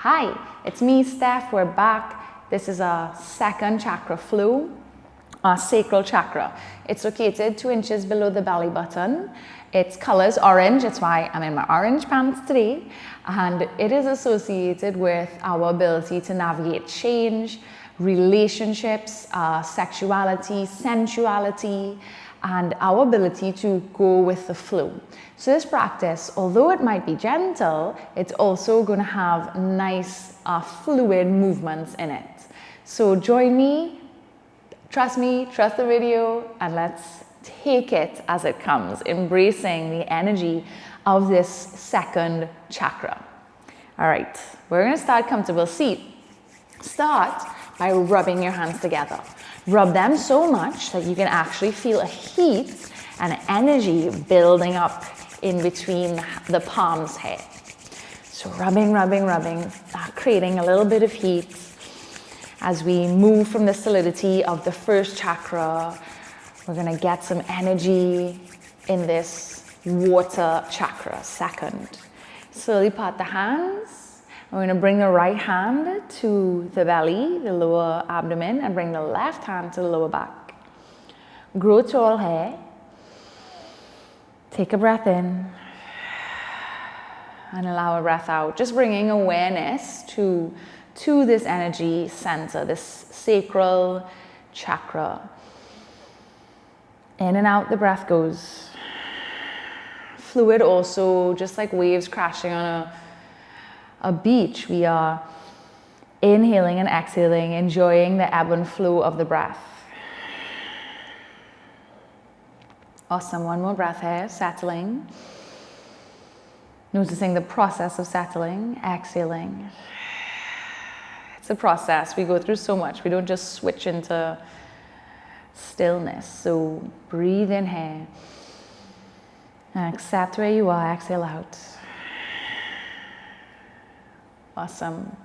Hi, it's me, Steph. We're back. This is our second chakra flow, our sacral chakra. It's located 2 inches below the belly button. Its color is orange. That's why I'm in my orange pants today. And it is associated with our ability to navigate change, relationships, sexuality, sensuality, and our ability to go with the flow. So this practice, although it might be gentle, it's also going to have nice fluid movements in it. So join me, trust the video, and let's take it as it comes, embracing the energy of this second chakra. All right, we're going to start comfortable seat. Start by rubbing your hands together. Rub them so much that you can actually feel a heat and energy building up in between the palms here. So rubbing, creating a little bit of heat as we move from the solidity of the first chakra. We're going to get some energy in this water chakra, second. Slowly part the hands. We're going to bring the right hand to the belly, the lower abdomen, and bring the left hand to the lower back. Grow tall here. Take a breath in and allow a breath out. Just bringing awareness to this energy center, this sacral chakra. In and out the breath goes. Fluid also, just like waves crashing on a beach, we are inhaling and exhaling, enjoying the ebb and flow of the breath. Awesome, one more breath here, settling. Noticing the process of settling, exhaling. It's a process, we go through so much, we don't just switch into stillness. So breathe in here, and accept where you are, exhale out. Awesome.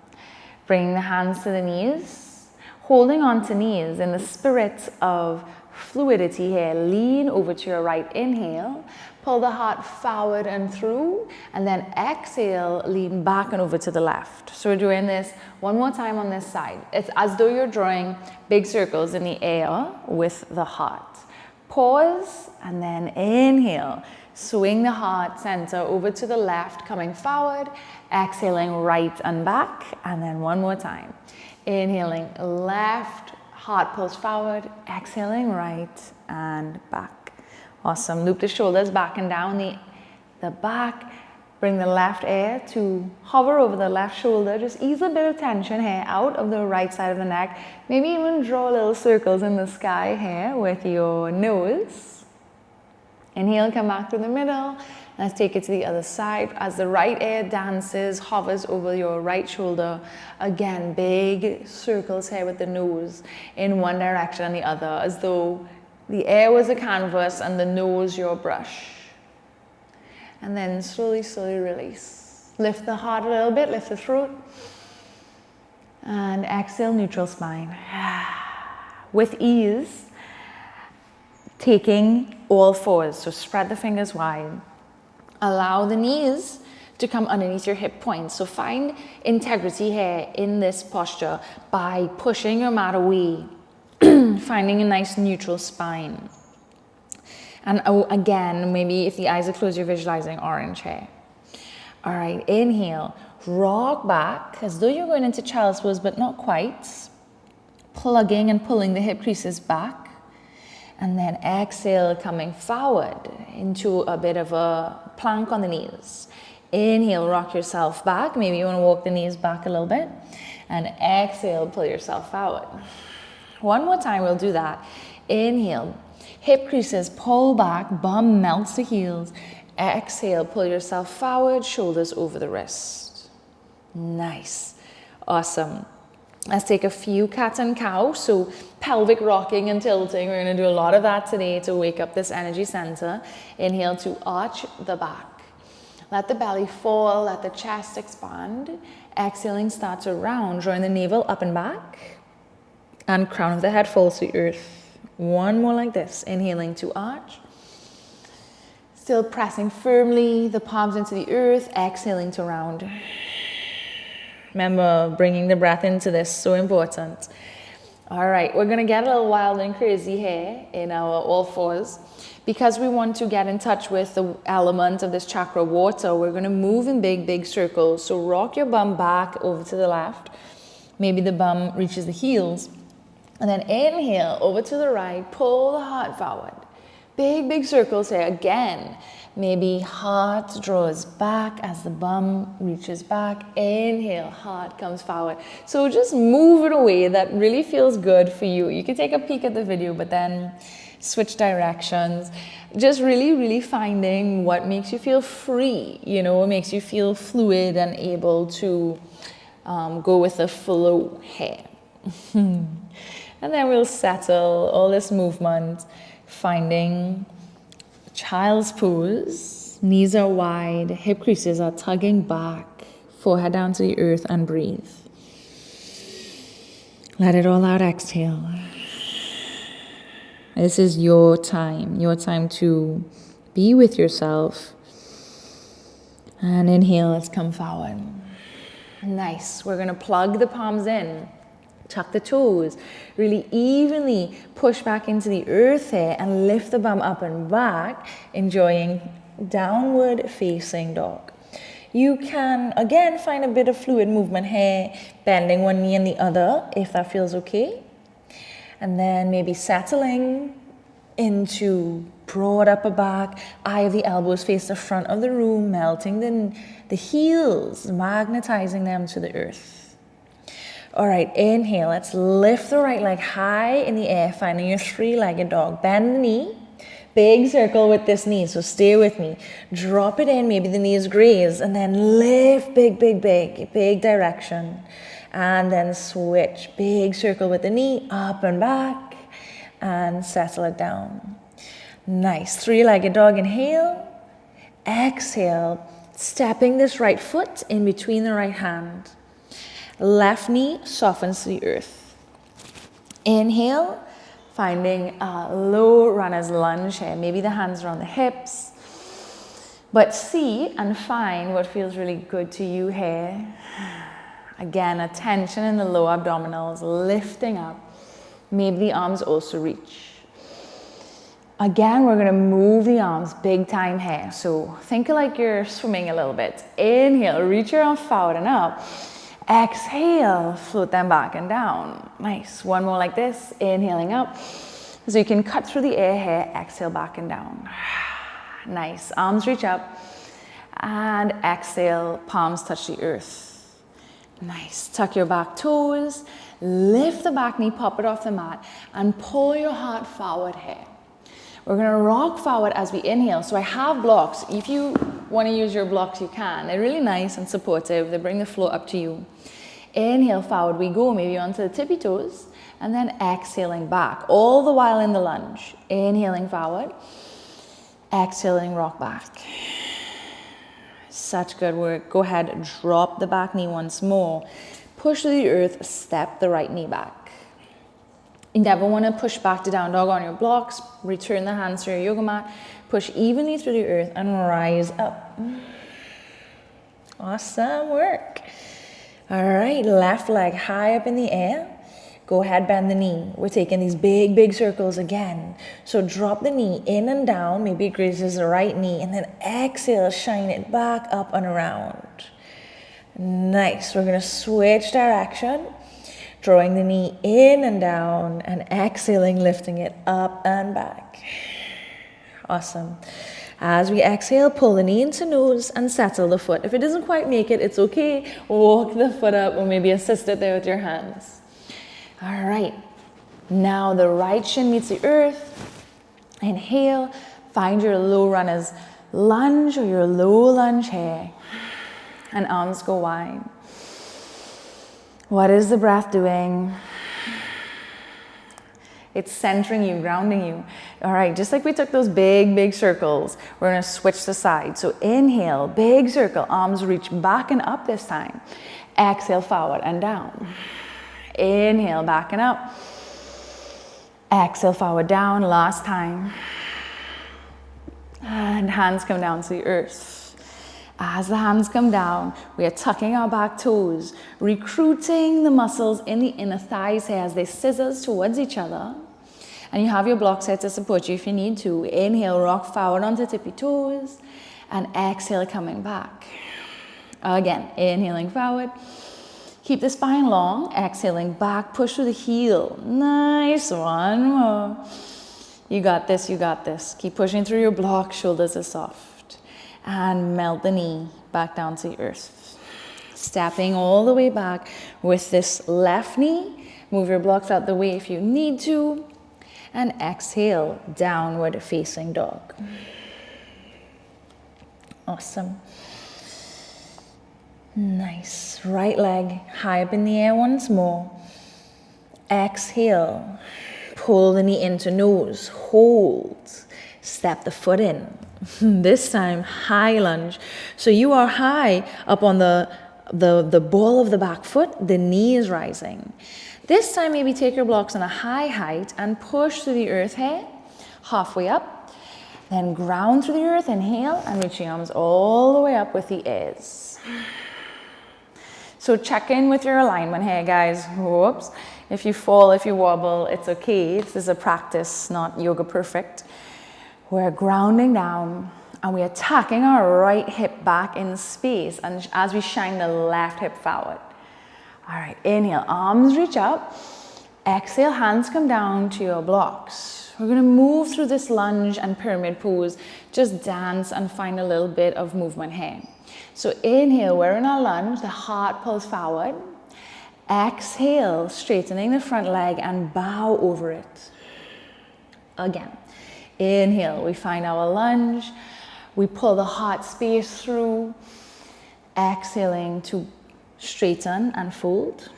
Bringing the hands to the knees, holding on to knees in the spirit of fluidity here. Lean over to your right, inhale, pull the heart forward and through, and then exhale, lean back and over to the left. So we're doing this one more time on this side. It's as though you're drawing big circles in the air with the heart. Pause and then inhale. Swing the heart center over to the left, coming forward, exhaling right and back, and then one more time. Inhaling left, heart pulls forward, exhaling right and back. Awesome. Loop the shoulders back and down the back. Bring the left ear to hover over the left shoulder. Just ease a bit of tension here out of the right side of the neck. Maybe even draw little circles in the sky here with your nose. Inhale, come back to the middle. Let's take it to the other side. As the right ear dances, hovers over your right shoulder. Again, big circles here with the nose in one direction and the other, as though the air was a canvas and the nose your brush. And then slowly release. Lift the heart a little bit, lift the throat. And exhale, neutral spine. With ease, taking all fours, so spread the fingers wide. Allow the knees to come underneath your hip points. So find integrity here in this posture by pushing your mat away, finding a nice neutral spine. And again, maybe if the eyes are closed, you're visualizing orange here. All right, inhale, rock back as though you're going into child's pose, but not quite. Plugging and pulling the hip creases back. And then exhale, coming forward into a bit of a plank on the knees. Inhale, rock yourself back. Maybe you want to walk the knees back a little bit. And exhale, pull yourself forward. One more time, we'll do that. Inhale, hip creases, pull back, bum melts the heels. Exhale, pull yourself forward, shoulders over the wrist. Nice. Awesome. Let's take a few cat and cow, so pelvic rocking and tilting. We're going to do a lot of that today to wake up this energy center. Inhale to arch the back. Let the belly fall, let the chest expand. Exhaling, start to round, drawing the navel up and back. And crown of the head falls to earth. One more like this. Inhaling to arch. Still pressing firmly the palms into the earth. Exhaling to round. Remember, bringing the breath into this, so important. All right, we're gonna get a little wild and crazy here in our all fours. Because we want to get in touch with the element of this chakra, water, we're gonna move in big, big circles. So rock your bum back over to the left. Maybe the bum reaches the heels. And then inhale over to the right, pull the heart forward. Big, big circles here. Again, maybe heart draws back as the bum reaches back. Inhale, heart comes forward. So just move in a way that really feels good for you. You can take a peek at the video, but then switch directions. Just really, really finding what makes you feel free, you know, what makes you feel fluid and able to go with the flow here. And then we'll settle all this movement, finding child's pose. Knees are wide, hip creases are tugging back, forehead down to the earth, and breathe. Let it all out, exhale. This is your time to be with yourself. And inhale, let's come forward. Nice, we're gonna plug the palms in. Tuck the toes, really evenly push back into the earth here and lift the bum up and back, enjoying downward facing dog. You can, again, find a bit of fluid movement here, bending one knee and the other, if that feels okay. And then maybe settling into broad upper back, eye of the elbows face the front of the room, melting the heels, magnetizing them to the earth. All right, inhale, let's lift the right leg high in the air, finding your three-legged dog. Bend the knee, big circle with this knee, so stay with me. Drop it in, maybe the knees graze, and then lift, big, big, big, big direction. And then switch, big circle with the knee, up and back, and settle it down. Nice, three-legged dog, inhale. Exhale, stepping this right foot in between the right hand. Left knee softens to the earth. Inhale, finding a low runner's lunge here. Maybe the hands are on the hips. But see and find what feels really good to you here. Again, a tension in the lower abdominals, lifting up. Maybe the arms also reach. Again, we're gonna move the arms big time here. So think like you're swimming a little bit. Inhale, reach your arms forward and up. Exhale, float them back and down. Nice, one more like this, inhaling up. So you can cut through the air here, exhale back and down. Nice, arms reach up. And exhale, palms touch the earth. Nice, tuck your back toes, lift the back knee, pop it off the mat, and pull your heart forward here. We're gonna rock forward as we inhale. So I have blocks. If you wanna use your blocks, you can. They're really nice and supportive. They bring the flow up to you. Inhale, forward we go, maybe onto the tippy toes, and then exhaling back, all the while in the lunge. Inhaling forward, exhaling, rock back. Such good work. Go ahead, drop the back knee once more. Push to the earth, step the right knee back. You never want to push back to down dog on your blocks. Return the hands to your yoga mat. Push evenly through the earth and rise up. Awesome work. All right, left leg high up in the air. Go ahead, bend the knee. We're taking these big, big circles again. So drop the knee in and down. Maybe it grazes the right knee. And then exhale, shine it back up and around. Nice. We're going to switch direction. Drawing the knee in and down and exhaling, lifting it up and back. Awesome. As we exhale, pull the knee into nose and settle the foot. If it doesn't quite make it, it's okay. Walk the foot up or maybe assist it there with your hands. All right. Now the right shin meets the earth. Inhale. Find your low runner's lunge or your low lunge here. And arms go wide. What is the breath doing? It's centering you, grounding you. All right, just like we took those big, big circles, we're gonna switch the side. So inhale, big circle, arms reach back and up this time. Exhale, forward and down. Inhale, back and up. Exhale, forward, down, last time. And hands come down to the earth. As the hands come down, we are tucking our back toes, recruiting the muscles in the inner thighs here as they scissors towards each other. And you have your blocks here to support you if you need to. Inhale, rock forward onto tippy toes, and exhale, coming back. Again, inhaling forward. Keep the spine long, exhaling back, push through the heel. Nice, one more. You got this, you got this. Keep pushing through your block, shoulders are soft. And melt the knee back down to the earth. Stepping all the way back with this left knee. Move your blocks out the way if you need to. And exhale, downward facing dog. Awesome. Nice. Right leg high up in the air once more. Exhale. Pull the knee into nose. Hold. Step the foot in. This time, high lunge. So you are high up on the ball of the back foot. The knee is rising. This time, maybe take your blocks on a high height and push through the earth here. Halfway up. Then ground through the earth. Inhale and reach your arms all the way up with the ears. So check in with your alignment here, guys. Whoops. If you fall, if you wobble, it's okay. This is a practice, not yoga perfect. We're grounding down and we are tucking our right hip back in space and as we shine the left hip forward. All right, inhale, arms reach up. Exhale, hands come down to your blocks. We're gonna move through this lunge and pyramid pose. Just dance and find a little bit of movement here. So inhale, we're in our lunge, the heart pulls forward. Exhale, straightening the front leg and bow over it. Again, inhale, we find our lunge. We pull the heart space through. Exhaling to straighten and fold.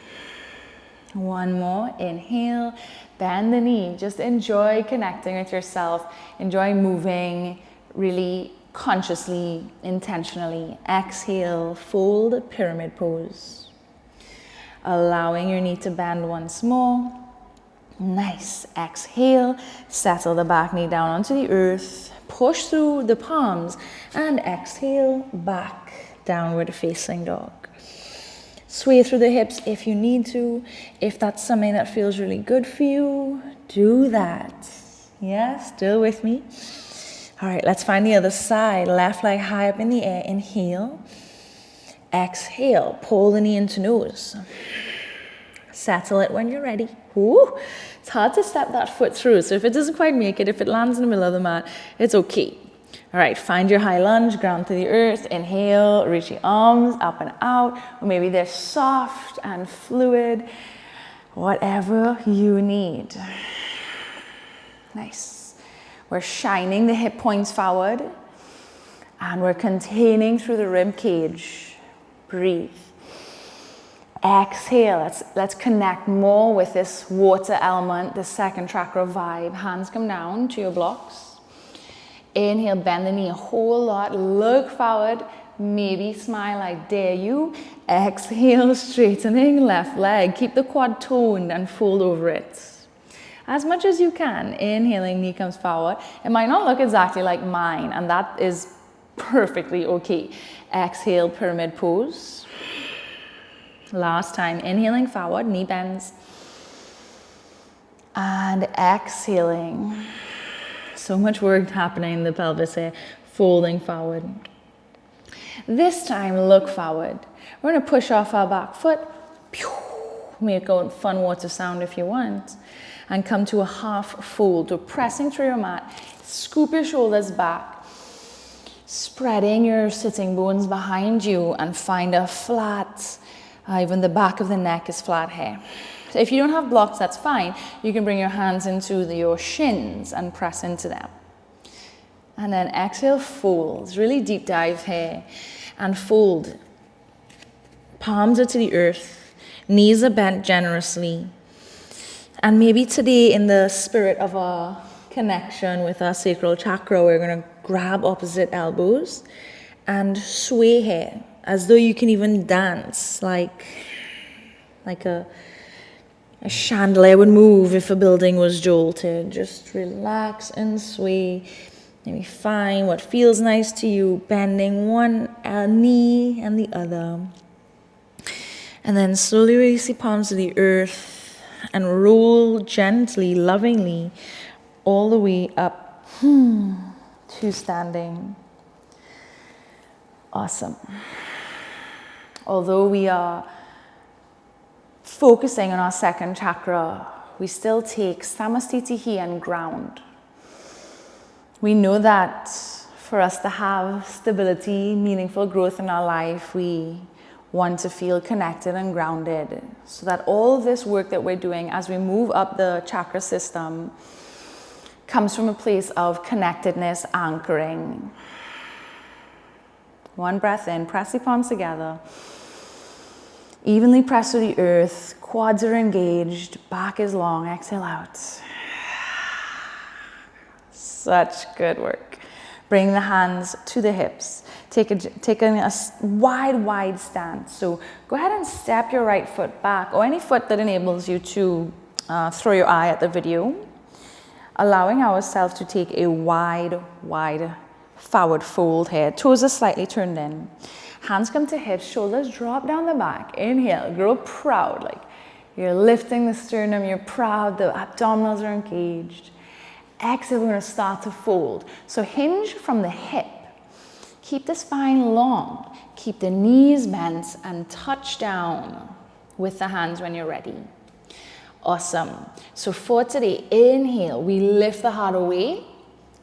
One more, inhale, bend the knee. Just enjoy connecting with yourself. Enjoy moving really consciously, intentionally. Exhale, fold, pyramid pose. Allowing your knee to bend once more. Nice. Exhale, settle the back knee down onto the earth. Push through the palms and exhale, back, downward facing dog. Sway through the hips if you need to. If that's something that feels really good for you, do that. Yeah, still with me? All right, let's find the other side. Left leg high up in the air. Inhale. Exhale. Pull the knee into nose. Settle it when you're ready. Ooh, it's hard to step that foot through. So if it doesn't quite make it, if it lands in the middle of the mat, it's okay. All right, find your high lunge, ground to the earth. Inhale, reach your arms up and out. Or maybe they're soft and fluid. Whatever you need. Nice. We're shining the hip points forward and we're containing through the rib cage. Breathe. Exhale. Let's connect more with this water element, the second chakra vibe. Hands come down to your blocks. Inhale, bend the knee a whole lot. Look forward. Maybe smile, I dare you. Exhale, straightening left leg. Keep the quad toned and fold over it. As much as you can. Inhaling, knee comes forward. It might not look exactly like mine, and that is perfectly okay. Exhale, pyramid pose. Last time, inhaling forward, knee bends. And exhaling. So much work happening in the pelvis here. Folding forward. This time, look forward. We're going to push off our back foot. Make a fun water sound if you want. And come to a half fold. So pressing through your mat. Scoop your shoulders back. Spreading your sitting bones behind you and find a flat, even the back of the neck is flat here. So if you don't have blocks, that's fine. You can bring your hands into your shins and press into them. And then exhale, fold. Really deep dive here. And fold. Palms are to the earth. Knees are bent generously. And maybe today, in the spirit of our connection with our sacral chakra, we're going to grab opposite elbows and sway here, as though you can even dance, like a chandelier would move if a building was jolted. Just relax and sway Maybe find what feels nice to you, bending one knee and the other. And then slowly release your palms to the earth and roll gently, lovingly, all the way up to standing. Awesome. Although we are focusing on our second chakra, we still take samastitihi and ground. We know that for us to have stability, meaningful growth in our life, we want to feel connected and grounded, so that all of this work that we're doing as we move up the chakra system comes from a place of connectedness, anchoring. One breath in, press the palms together. Evenly press to the earth, quads are engaged, back is long, exhale out. Such good work. Bring the hands to the hips. Taking a wide stance. So go ahead and step your right foot back, or any foot that enables you to throw your eye at the video. Allowing ourselves to take a wide forward fold here. Toes are slightly turned in. Hands come to hips, shoulders drop down the back. Inhale, grow proud, like you're lifting the sternum, you're proud, the abdominals are engaged. Exhale, we're going to start to fold. So hinge from the hip. Keep the spine long. Keep the knees bent and touch down with the hands when you're ready. Awesome. So for today, inhale, we lift the heart away.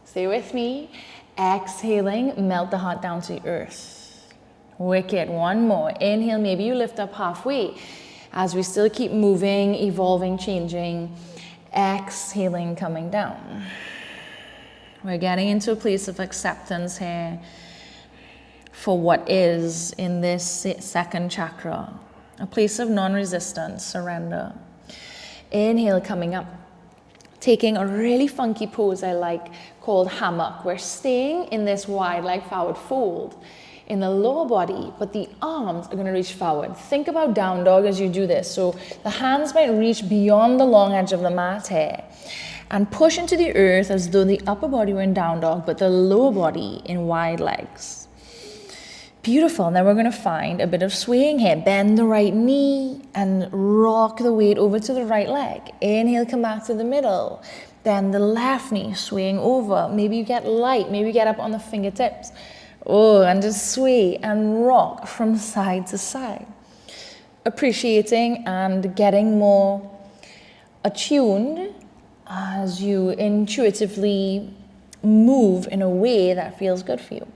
Stay with me. Exhaling, melt the heart down to the earth. Wicked. One more. Inhale, maybe you lift up halfway as we still keep moving, evolving, changing. Exhaling, coming down. We're getting into a place of acceptance here for what is in this second chakra. A place of non-resistance, surrender. Inhale, coming up. Taking a really funky pose I like called hammock. We're staying in this wide, like forward fold in the lower body, but the arms are going to reach forward. Think about down dog as you do this. So the hands might reach beyond the long edge of the mat here and push into the earth as though the upper body were in down dog, but the lower body in wide legs. Beautiful. Now we're going to find a bit of swaying here. Bend the right knee and rock the weight over to the right leg. Inhale, come back to the middle. Then the left knee swaying over. Maybe you get light. Maybe you get up on the fingertips. Oh, and just sway and rock from side to side. Appreciating and getting more attuned as you intuitively move in a way that feels good for you.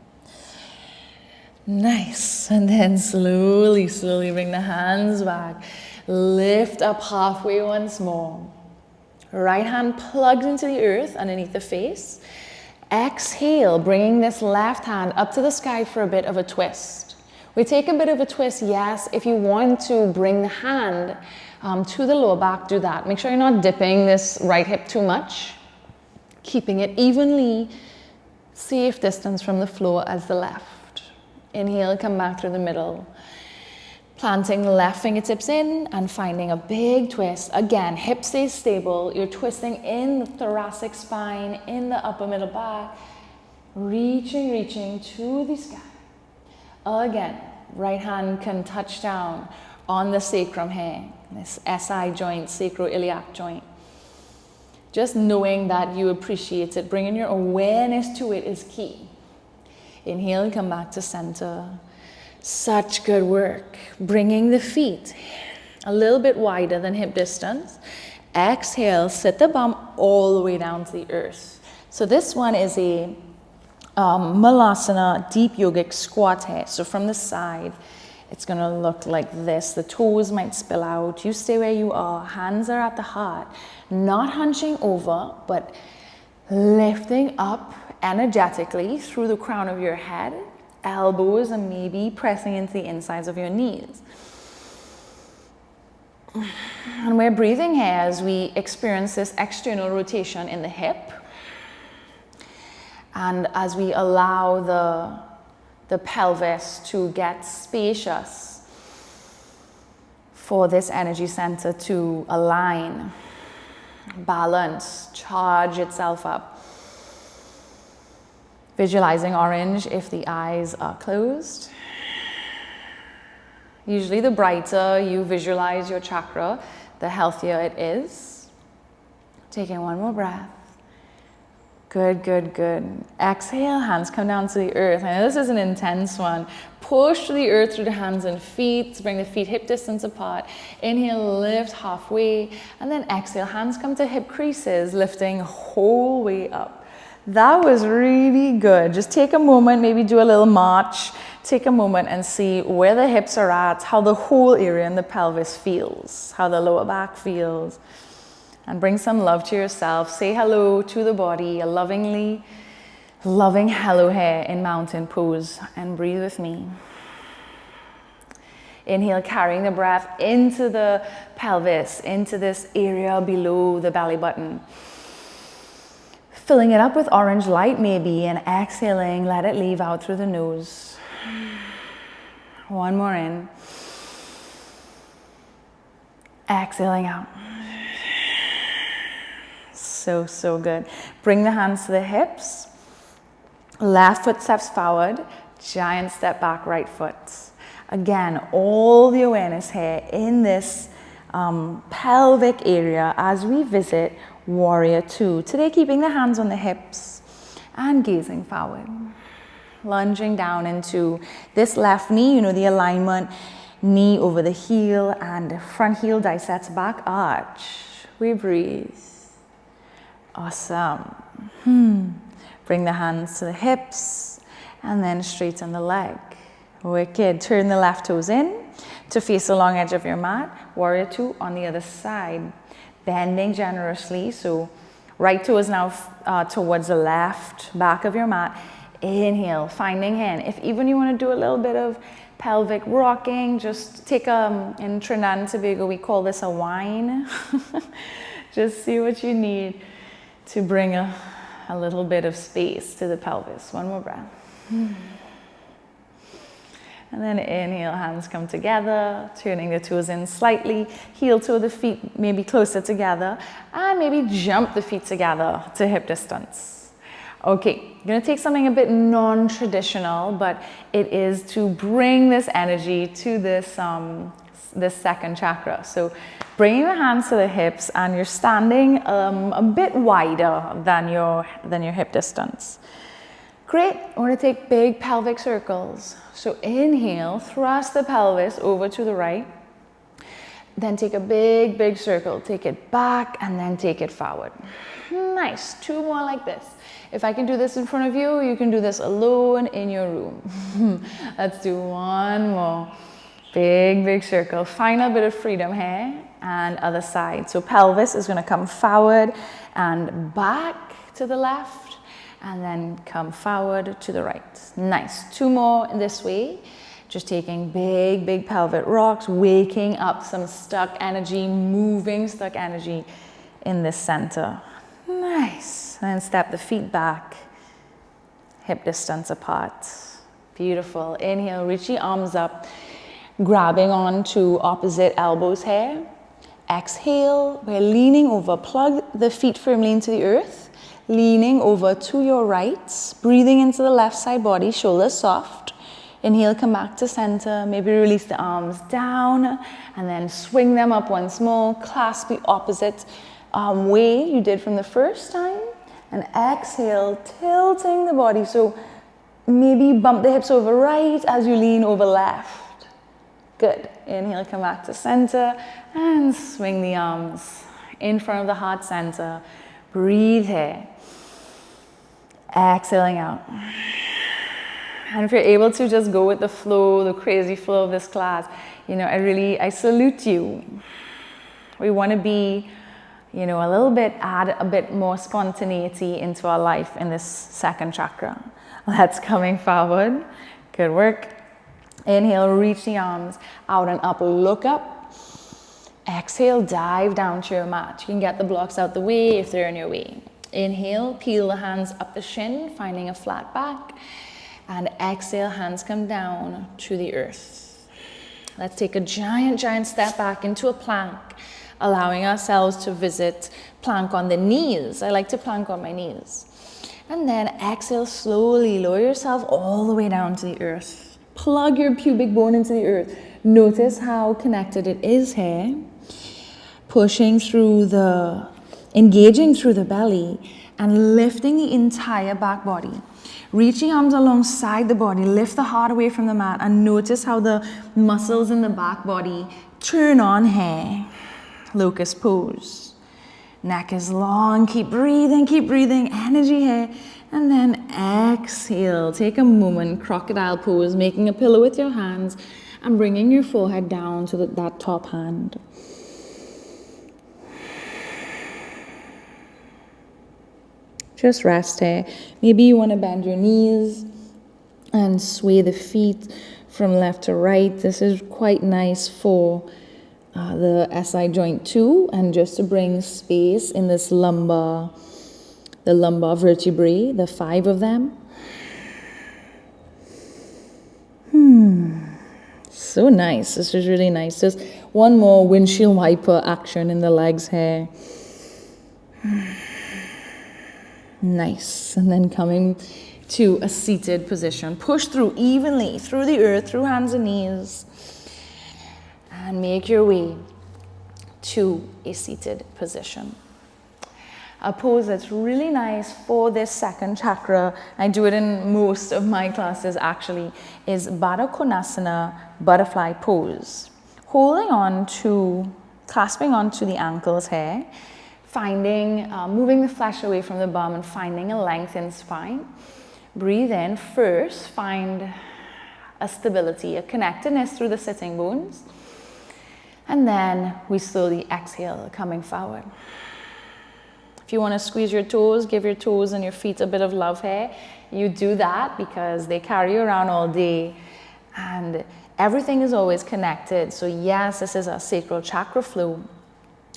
Nice. And then slowly bring the hands back. Lift up halfway once more. Right hand plugged into the earth underneath the face. Exhale, bringing this left hand up to the sky for a bit of a twist. We take a bit of a twist, yes. If you want to bring the hand to the lower back, do that. Make sure you're not dipping this right hip too much. Keeping it evenly, safe distance from the floor as the left. Inhale, come back through the middle. Planting the left fingertips in and finding a big twist. Again, hip stays stable. You're twisting in the thoracic spine, in the upper middle back. Reaching to the sky. Again, right hand can touch down on the sacrum here. This SI joint, sacroiliac joint. Just knowing that you appreciate it, bringing your awareness to it is key. Inhale, come back to center. Such good work. Bringing the feet a little bit wider than hip distance. Exhale, sit the bum all the way down to the earth. So this one is a malasana, deep yogic squat here. So from the side, it's going to look like this. The toes might spill out. You stay where you are. Hands are at the heart. Not hunching over, but lifting up energetically through the crown of your head. Elbows and maybe pressing into the insides of your knees. And we're breathing here as we experience this external rotation in the hip. And as we allow the pelvis to get spacious for this energy center to align, balance, charge itself up. Visualizing orange if the eyes are closed. Usually the brighter you visualize your chakra, the healthier it is. Taking one more breath. Good, good, good. Exhale, hands come down to the earth. I know this is an intense one. Push to the earth through the hands and feet. Bring the feet hip distance apart. Inhale, lift halfway. And then exhale, hands come to hip creases, lifting whole way up. That was really good. Just take a moment, maybe do a little march. Take a moment and see where the hips are at, how the whole area in the pelvis feels, how the lower back feels. And bring some love to yourself. Say hello to the body, a loving hello here in mountain pose. And breathe with me. Inhale, carrying the breath into the pelvis, into this area below the belly button. Filling it up with orange light maybe, and exhaling, let it leave out through the nose. One more in. Exhaling out. So, so good. Bring the hands to the hips. Left foot steps forward. Giant step back, right foot. Again, all the awareness here in this pelvic area as we visit Warrior Two. Today, keeping the hands on the hips and gazing forward. Lunging down into this left knee, you know, the alignment, knee over the heel and front heel dissects back arch. We breathe. Awesome. Bring the hands to the hips and then straighten the leg. Wicked. Turn the left toes in to face the long edge of your mat. Warrior Two on the other side. Bending generously. So right toe is now towards the left back of your mat. Inhale, finding hand. If even you want to do a little bit of pelvic rocking, just take in Trinidad and Tobago, we call this a whine. Just see what you need to bring a little bit of space to the pelvis. One more breath. And then inhale, hands come together, turning the toes in slightly, heel toe the feet maybe closer together, and maybe jump the feet together to hip distance. Okay, I'm gonna take something a bit non-traditional, but it is to bring this energy to this, this second chakra. So bringing the hands to the hips and you're standing a bit wider than your hip distance. Great, I want to take big pelvic circles. So inhale, thrust the pelvis over to the right. Then take a big, big circle. Take it back and then take it forward. Nice, two more like this. If I can do this in front of you, you can do this alone in your room. Let's do one more. Big, big circle. Final bit of freedom here. And other side. So pelvis is going to come forward and back to the left. And then come forward to the right. Nice. Two more in this way. Just taking big, big pelvic rocks, waking up some stuck energy, moving stuck energy in the center. Nice. And then step the feet back, hip distance apart. Beautiful. Inhale, reach the arms up, grabbing on to opposite elbows here. Exhale, we're leaning over. Plug the feet firmly into the earth. Leaning over to your right, breathing into the left side body, shoulders soft. Inhale, come back to center, maybe release the arms down, and then swing them up once more. Clasp the opposite way you did from the first time. And exhale, tilting the body. So maybe bump the hips over right as you lean over left. Good. Inhale, come back to center, and swing the arms in front of the heart center. Breathe here. Exhaling out. And if you're able to just go with the flow, the crazy flow of this class, you know, I salute you. We want to be, you know, add a bit more spontaneity into our life in this second chakra. Let's coming forward. Good work. Inhale, reach the arms out and up, look up. Exhale, dive down to your mat. You can get the blocks out the way if they're in your way. Inhale, peel the hands up the shin, finding a flat back. And exhale, hands come down to the earth. Let's take a giant, giant step back into a plank, allowing ourselves to visit plank on the knees. I like to plank on my knees. And then exhale slowly, lower yourself all the way down to the earth. Plug your pubic bone into the earth. Notice how connected it is here. Pushing through engaging through the belly and lifting the entire back body. Reach the arms alongside the body, lift the heart away from the mat, and notice how the muscles in the back body turn on here. Locust pose. Neck is long, keep breathing, energy here. And then exhale, take a moment, crocodile pose, making a pillow with your hands and bringing your forehead down to that top hand. Just rest here. Maybe you want to bend your knees and sway the feet from left to right. This is quite nice for the SI joint too, and just to bring space in this the lumbar vertebrae, the 5 of them. So nice. This is really nice. Just one more windshield wiper action in the legs here. Nice. And then coming to a seated position. Push through evenly, through the earth, through hands and knees. And make your way to a seated position. A pose that's really nice for this second chakra, I do it in most of my classes actually, is Baddha Konasana, butterfly pose. Clasping onto the ankles here, moving the flesh away from the bum and finding a lengthened spine. Breathe in first, find a stability, a connectedness through the sitting bones. And then we slowly exhale, coming forward. If you want to squeeze your toes, give your toes and your feet a bit of love here, you do that because they carry you around all day and everything is always connected. So yes, this is a sacral chakra flow,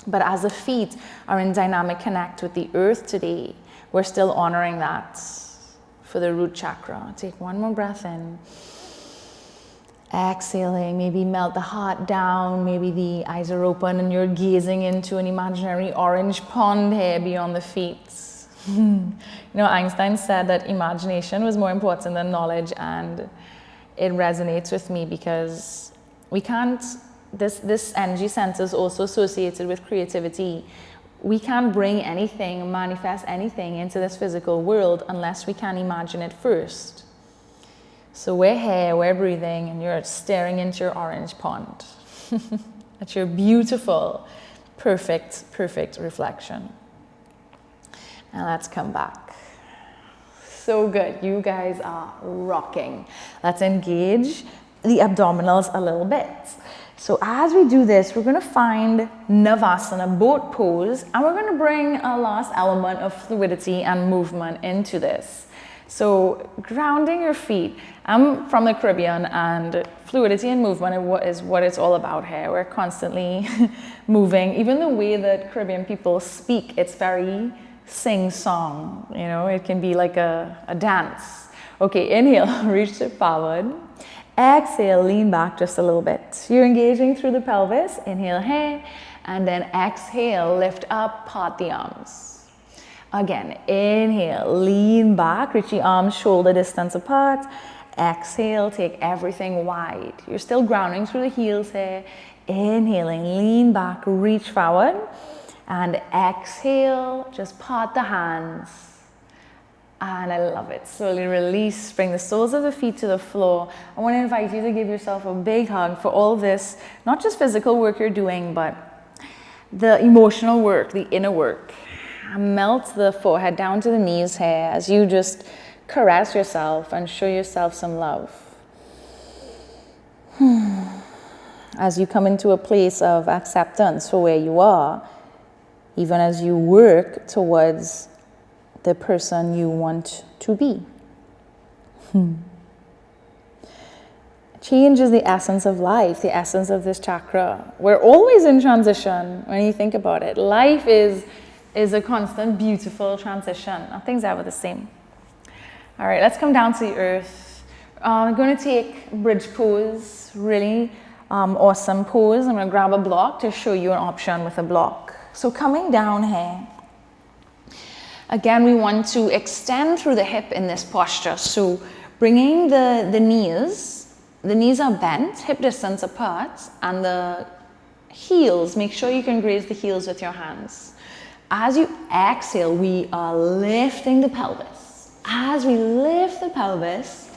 but as the feet are in dynamic connect with the earth today, we're still honoring that for the root chakra. Take one more breath in. Exhaling, maybe melt the heart down, maybe the eyes are open and you're gazing into an imaginary orange pond here beyond the feet. You know, Einstein said that imagination was more important than knowledge, and it resonates with me because we can't, this energy center is also associated with creativity. We can't bring anything, manifest anything into this physical world unless we can imagine it first. So we're here, we're breathing, and you're staring into your orange pond. At your beautiful, perfect reflection. And let's come back. So good, you guys are rocking. Let's engage the abdominals a little bit. So as we do this, we're gonna find Navasana, boat pose, and we're gonna bring a last element of fluidity and movement into this. So grounding your feet. I'm from the Caribbean, and fluidity and movement is what it's all about here. We're constantly moving. Even the way that Caribbean people speak, it's very sing-song. You know, it can be like a dance. Okay, inhale, reach it forward. Exhale, lean back just a little bit. You're engaging through the pelvis. Inhale here, and then exhale, lift up, part the arms. Again, inhale, lean back, reach the arms shoulder distance apart. Exhale, take everything wide. You're still grounding through the heels here. Inhaling, lean back, reach forward. And exhale, just part the hands. And I love it. Slowly release, bring the soles of the feet to the floor. I want to invite you to give yourself a big hug for all this, not just physical work you're doing, but the emotional work, the inner work. Melt the forehead down to the knees here as you just caress yourself and show yourself some love. As you come into a place of acceptance for where you are, even as you work towards the person you want to be. Change is the essence of life, the essence of this chakra. We're always in transition when you think about it. Life is a constant, beautiful transition. Nothing's ever the same. All right, let's come down to the earth. I'm going to take bridge pose, really awesome pose. I'm going to grab a block to show you an option with a block. So coming down here, Again, we want to extend through the hip in this posture. So bringing the knees are bent, hip distance apart, and the heels, make sure you can graze the heels with your hands. As you exhale, we are lifting the pelvis. As we lift the pelvis,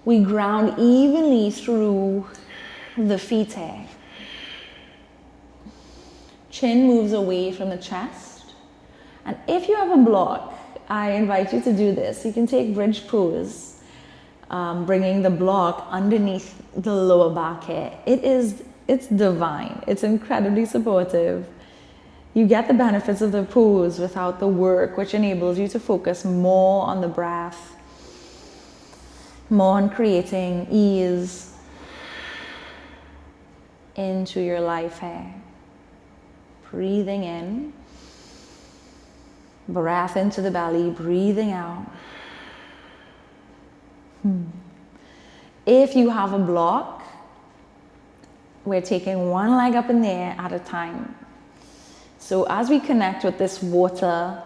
we ground evenly through the feet here. Chin moves away from the chest. And if you have a block, I invite you to do this. You can take bridge pose, bringing the block underneath the lower back here. It's divine. It's incredibly supportive. You get the benefits of the pose without the work, which enables you to focus more on the breath, more on creating ease into your life here. Breathing in, breath into the belly, breathing out. If you have a block, we're taking one leg up in the air at a time. So as we connect with this water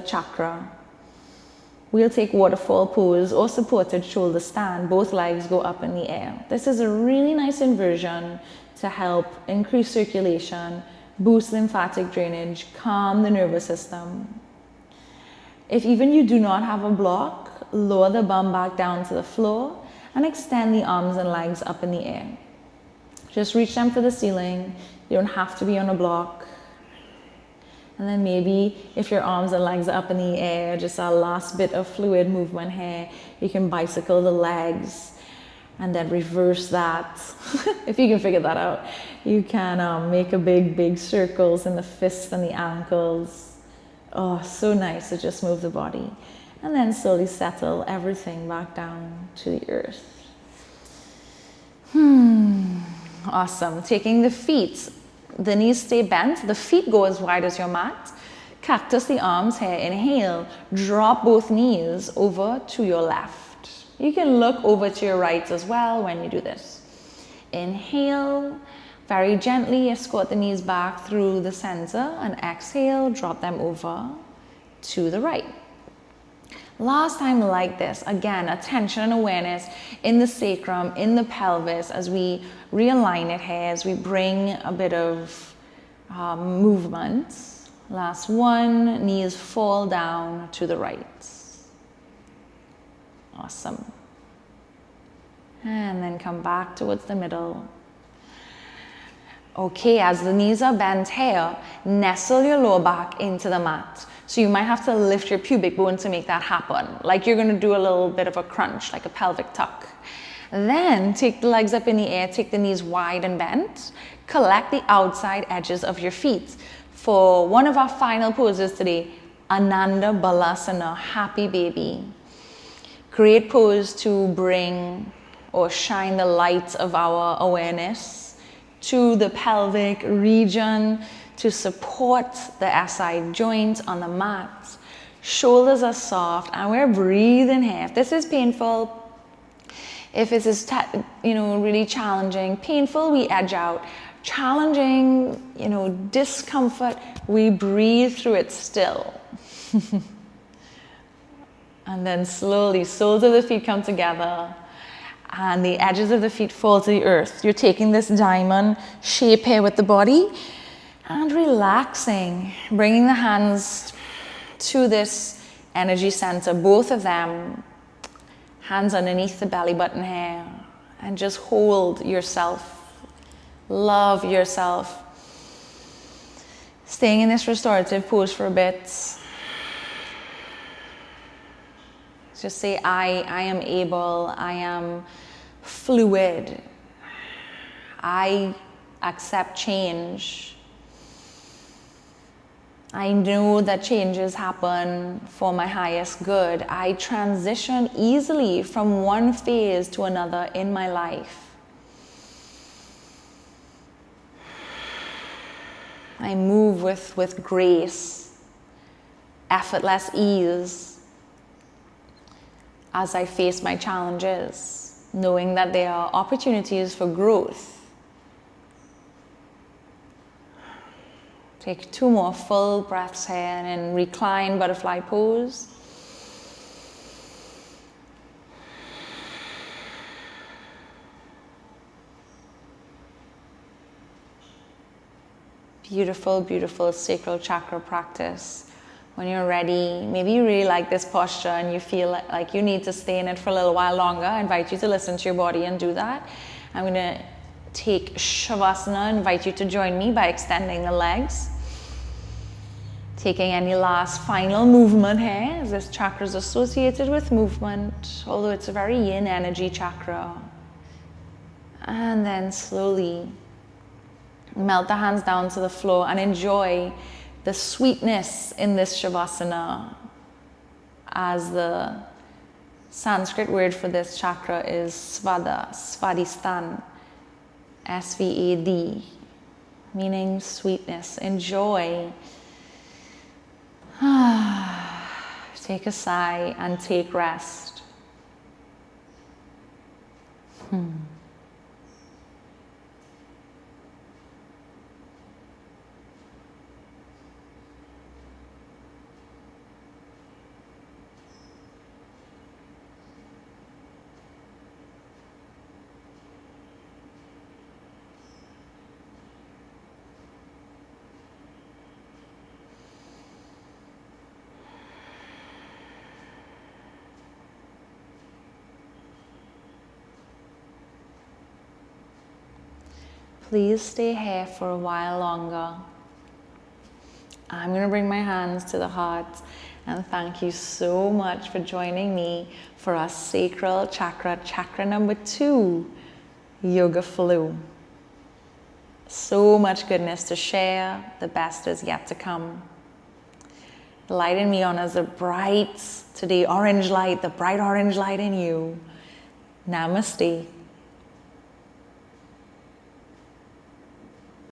chakra, we'll take waterfall pose or supported shoulder stand. Both legs go up in the air. This is a really nice inversion to help increase circulation, boost lymphatic drainage, calm the nervous system. If even you do not have a block, lower the bum back down to the floor and extend the arms and legs up in the air. Just reach them for the ceiling. You don't have to be on a block. And then maybe if your arms and legs are up in the air, just a last bit of fluid movement here, you can bicycle the legs and then reverse that. If you can figure that out, you can make a big circles in the fists and the ankles. Oh, so nice to just move the body. And then slowly settle everything back down to the earth. Awesome. Taking the feet, the knees stay bent, the feet go as wide as your mat. Cactus the arms here, inhale, drop both knees over to your left. You can look over to your right as well when you do this. Inhale, very gently escort the knees back through the center, and exhale, drop them over to the right. Last time like this, again, attention and awareness in the sacrum, in the pelvis, as we realign it here, as we bring a bit of movement. Last one, knees fall down to the right. Awesome. And then come back towards the middle. Okay, as the knees are bent here, nestle your lower back into the mat. So you might have to lift your pubic bone to make that happen. Like you're gonna do a little bit of a crunch, like a pelvic tuck. Then take the legs up in the air, take the knees wide and bent. Collect the outside edges of your feet. For one of our final poses today, Ananda Balasana, happy baby. Great pose to bring or shine the light of our awareness to the pelvic region, to support the SI joint on the mat. Shoulders are soft and we're breathing here. If this is painful, if this is really challenging, painful, we edge out. Challenging, discomfort, we breathe through it still. And then slowly, soles of the feet come together and the edges of the feet fall to the earth. You're taking this diamond shape here with the body and relaxing, bringing the hands to this energy center, both of them, hands underneath the belly button here, and just hold yourself. Love yourself. Staying in this restorative pose for a bit. Just say, I am able, I am fluid. I accept change. I know that changes happen for my highest good. I transition easily from one phase to another in my life. I move with grace, effortless ease as I face my challenges, knowing that there are opportunities for growth. Take 2 more full breaths here and then recline butterfly pose. Beautiful, beautiful sacral chakra practice. When you're ready, maybe you really like this posture and you feel like you need to stay in it for a little while longer. I invite you to listen to your body and do that. I'm going to take Shavasana, invite you to join me by extending the legs. Taking any last final movement here, as this chakra is associated with movement, although it's a very yin energy chakra. And then slowly melt the hands down to the floor and enjoy the sweetness in this Shavasana, as the Sanskrit word for this chakra is Svada, Svadhisthana, S-V-A-D, meaning sweetness. Enjoy. Take a sigh and take rest. Please stay here for a while longer. I'm going to bring my hands to the heart and thank you so much for joining me for our Sacral Chakra, chakra number 2, Yoga Flow. So much goodness to share. The best is yet to come. Light in me honors the bright, today orange light, the bright orange light in you. Namaste.